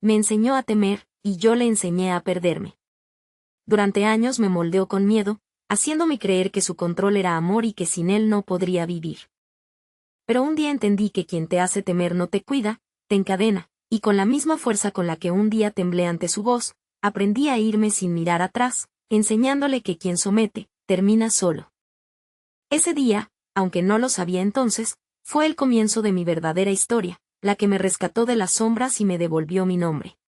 Me enseñó a temer, y yo le enseñé a perderme. Durante años me moldeó con miedo, haciéndome creer que su control era amor y que sin él no podría vivir. Pero un día entendí que quien te hace temer no te cuida, te encadena, y con la misma fuerza con la que un día temblé ante su voz, aprendí a irme sin mirar atrás, enseñándole que quien somete, termina solo. Ese día, aunque no lo sabía entonces, fue el comienzo de mi verdadera historia, la que me rescató de las sombras y me devolvió mi nombre.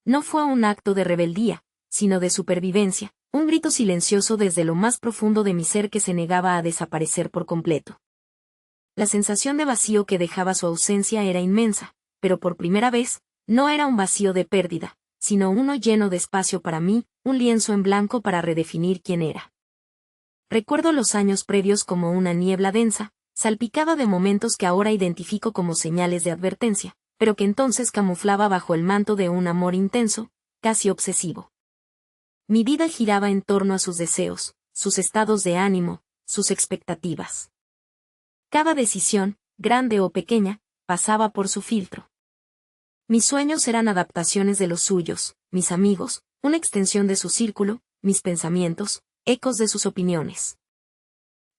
No fue un acto de rebeldía, sino de supervivencia, un grito silencioso desde lo más profundo de mi ser que se negaba a desaparecer por completo. La sensación de vacío que dejaba su ausencia era inmensa, pero por primera vez, no era un vacío de pérdida, sino uno lleno de espacio para mí, un lienzo en blanco para redefinir quién era. Recuerdo los años previos como una niebla densa, salpicada de momentos que ahora identifico como señales de advertencia, pero que entonces camuflaba bajo el manto de un amor intenso, casi obsesivo. Mi vida giraba en torno a sus deseos, sus estados de ánimo, sus expectativas. Cada decisión, grande o pequeña, pasaba por su filtro. Mis sueños eran adaptaciones de los suyos, mis amigos, una extensión de su círculo, mis pensamientos, ecos de sus opiniones.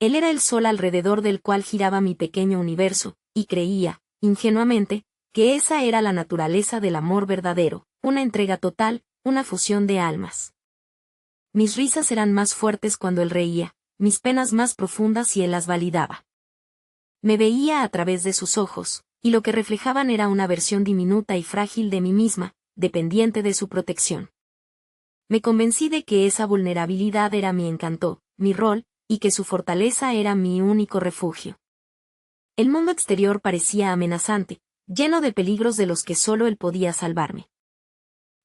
Él era el sol alrededor del cual giraba mi pequeño universo, y creía, ingenuamente, que esa era la naturaleza del amor verdadero, una entrega total, una fusión de almas. Mis risas eran más fuertes cuando él reía, mis penas más profundas si él las validaba. Me veía a través de sus ojos, y lo que reflejaban era una versión diminuta y frágil de mí misma, dependiente de su protección. Me convencí de que esa vulnerabilidad era mi encanto, mi rol, y que su fortaleza era mi único refugio. El mundo exterior parecía amenazante, lleno de peligros de los que solo él podía salvarme.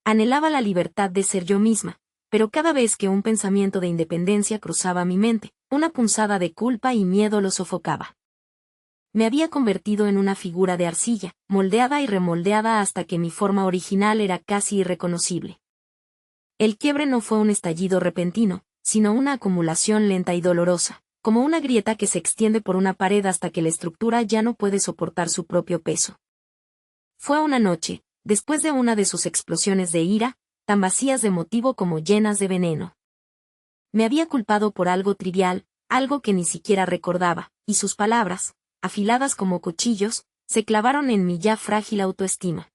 Anhelaba la libertad de ser yo misma, pero cada vez que un pensamiento de independencia cruzaba mi mente, una punzada de culpa y miedo lo sofocaba. Me había convertido en una figura de arcilla, moldeada y remoldeada hasta que mi forma original era casi irreconocible. El quiebre no fue un estallido repentino, sino una acumulación lenta y dolorosa, como una grieta que se extiende por una pared hasta que la estructura ya no puede soportar su propio peso. Fue una noche, después de una de sus explosiones de ira, tan vacías de motivo como llenas de veneno. Me había culpado por algo trivial, algo que ni siquiera recordaba, y sus palabras, afiladas como cuchillos, se clavaron en mi ya frágil autoestima.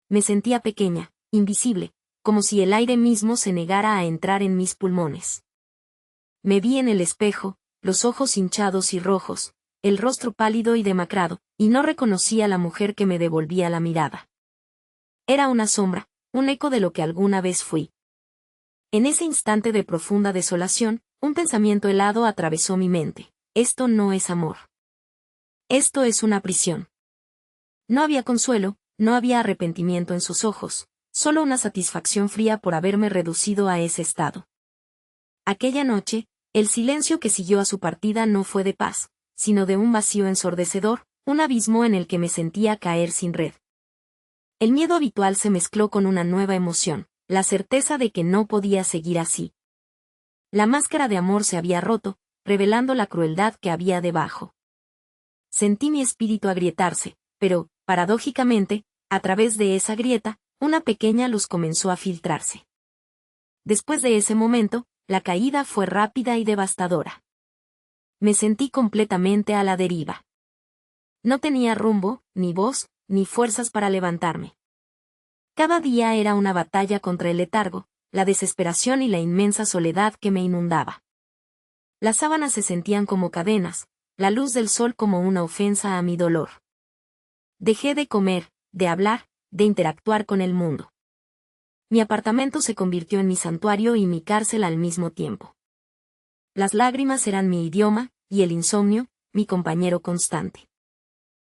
Me sentía pequeña, invisible, como si el aire mismo se negara a entrar en mis pulmones. Me vi en el espejo, los ojos hinchados y rojos, el rostro pálido y demacrado, y no reconocí a la mujer que me devolvía la mirada. Era una sombra, un eco de lo que alguna vez fui. En ese instante de profunda desolación, un pensamiento helado atravesó mi mente. Esto no es amor. Esto es una prisión. No había consuelo, no había arrepentimiento en sus ojos, solo una satisfacción fría por haberme reducido a ese estado. Aquella noche, el silencio que siguió a su partida no fue de paz, sino de un vacío ensordecedor, un abismo en el que me sentía caer sin red. El miedo habitual se mezcló con una nueva emoción, la certeza de que no podía seguir así. La máscara de amor se había roto, revelando la crueldad que había debajo. Sentí mi espíritu agrietarse, pero, paradójicamente, a través de esa grieta, una pequeña luz comenzó a filtrarse. Después de ese momento, la caída fue rápida y devastadora. Me sentí completamente a la deriva. No tenía rumbo, ni voz, ni fuerzas para levantarme. Cada día era una batalla contra el letargo, la desesperación y la inmensa soledad que me inundaba. Las sábanas se sentían como cadenas, la luz del sol como una ofensa a mi dolor. Dejé de comer, de hablar, de interactuar con el mundo. Mi apartamento se convirtió en mi santuario y mi cárcel al mismo tiempo. Las lágrimas eran mi idioma, y el insomnio, mi compañero constante.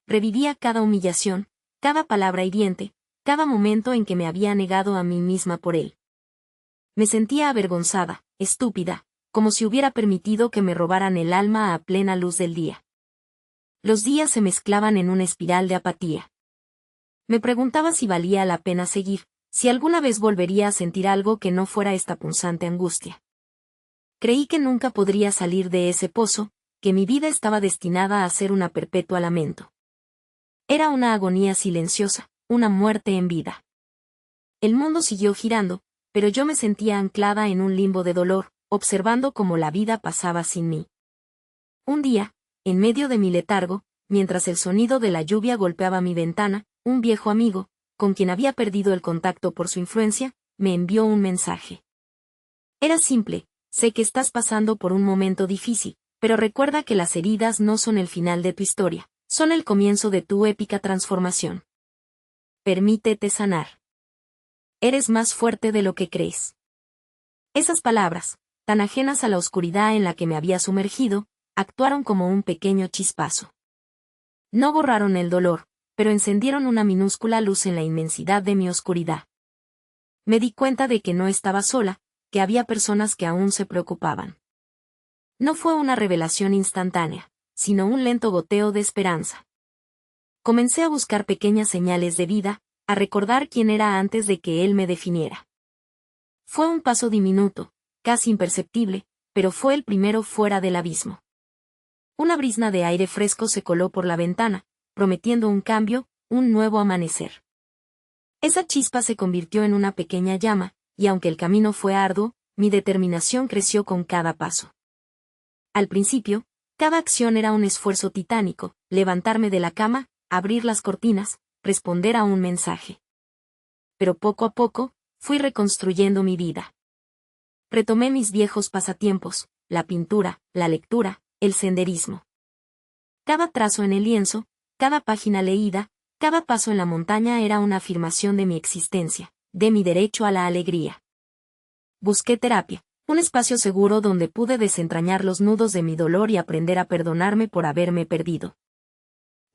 Revivía cada humillación, cada palabra hiriente, cada momento en que me había negado a mí misma por él. Me sentía avergonzada, estúpida, como si hubiera permitido que me robaran el alma a plena luz del día. Los días se mezclaban en una espiral de apatía. Me preguntaba si valía la pena seguir, si alguna vez volvería a sentir algo que no fuera esta punzante angustia. Creí que nunca podría salir de ese pozo, que mi vida estaba destinada a ser una perpetua lamento. Era una agonía silenciosa, una muerte en vida. El mundo siguió girando, pero yo me sentía anclada en un limbo de dolor, observando cómo la vida pasaba sin mí. Un día, en medio de mi letargo, mientras el sonido de la lluvia golpeaba mi ventana, un viejo amigo, con quien había perdido el contacto por su influencia, me envió un mensaje. Era simple: sé que estás pasando por un momento difícil, pero recuerda que las heridas no son el final de tu historia, son el comienzo de tu épica transformación. Permítete sanar. Eres más fuerte de lo que crees. Esas palabras, tan ajenas a la oscuridad en la que me había sumergido, actuaron como un pequeño chispazo. No borraron el dolor, pero encendieron una minúscula luz en la inmensidad de mi oscuridad. Me di cuenta de que no estaba sola, que había personas que aún se preocupaban. No fue una revelación instantánea, sino un lento goteo de esperanza. Comencé a buscar pequeñas señales de vida, a recordar quién era antes de que él me definiera. Fue un paso diminuto, casi imperceptible, pero fue el primero fuera del abismo. Una brisna de aire fresco se coló por la ventana, prometiendo un cambio, un nuevo amanecer. Esa chispa se convirtió en una pequeña llama, y aunque el camino fue arduo, mi determinación creció con cada paso. Al principio, cada acción era un esfuerzo titánico: levantarme de la cama, abrir las cortinas, responder a un mensaje. Pero poco a poco, fui reconstruyendo mi vida. Retomé mis viejos pasatiempos: la pintura, la lectura, el senderismo. Cada trazo en el lienzo, cada página leída, cada paso en la montaña era una afirmación de mi existencia, de mi derecho a la alegría. Busqué terapia, un espacio seguro donde pude desentrañar los nudos de mi dolor y aprender a perdonarme por haberme perdido.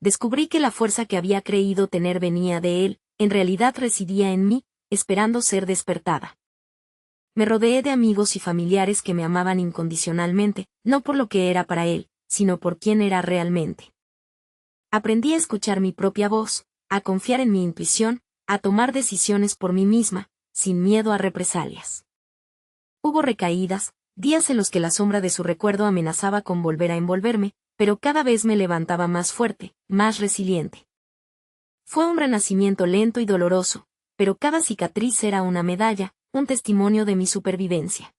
Descubrí que la fuerza que había creído tener venía de él, en realidad residía en mí, esperando ser despertada. Me rodeé de amigos y familiares que me amaban incondicionalmente, no por lo que era para él, sino por quién era realmente. Aprendí a escuchar mi propia voz, a confiar en mi intuición, a tomar decisiones por mí misma, sin miedo a represalias. Hubo recaídas, días en los que la sombra de su recuerdo amenazaba con volver a envolverme, pero cada vez me levantaba más fuerte, más resiliente. Fue un renacimiento lento y doloroso, pero cada cicatriz era una medalla, un testimonio de mi supervivencia.